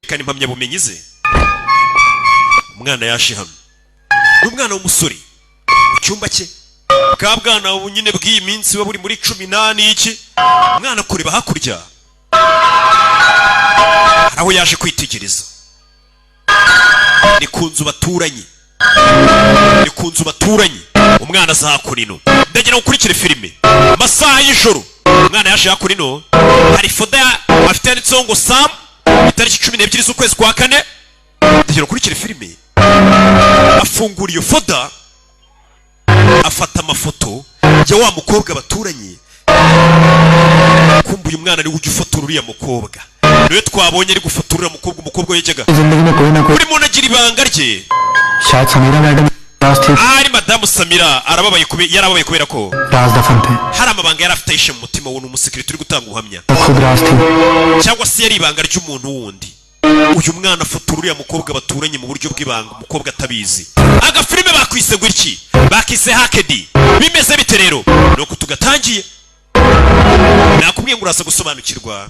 yerekana impamyabumenyi ze. Umwana yaje hano, umwana w'umusore mu cyumba cye, bwa bwana nyine bw'iyi minsi wa buri muri 18 iki, umwana kureba hakurya aho yaje kwitegereza. Ni kunzu baturanye, ni kunzu baturanye. Umwana azakura ino, ndagira ukurikire filime masaha y'ijoro. Umwana yaje yakura ino, hari foda afite yanditseho ngo Sam, itariki 12 z'ukwezi kwa 4. Ndagira ukurikire filime. Afungura iyo foda, afata amafoto ya wa mukobwa baturanye. Kumbuye umwana ari gufotora uriya mukobwa, niwe twabonye ari gufotora umukobwa. Umukobwa yejyaga buri muntu agira ibanga rye. Ari madamu Samira arababaye yarababaye kubera ko hari amabanga yari afite yishe mu mutima w'umuntu umusekirite uri gutanga ubuhamya, cyangwa se yari ibanga ry'umuntu wundi. Uyu mwana afotora uriya mukobwa baturanye mu buryo bw'ibanga, umukobwa atabizi. Agafilime bakwise gutya, bakise Hakedi. Bimeze bite rero? Nuko tugatangiye, nakubwiye ngo uraza gusobanukirwa.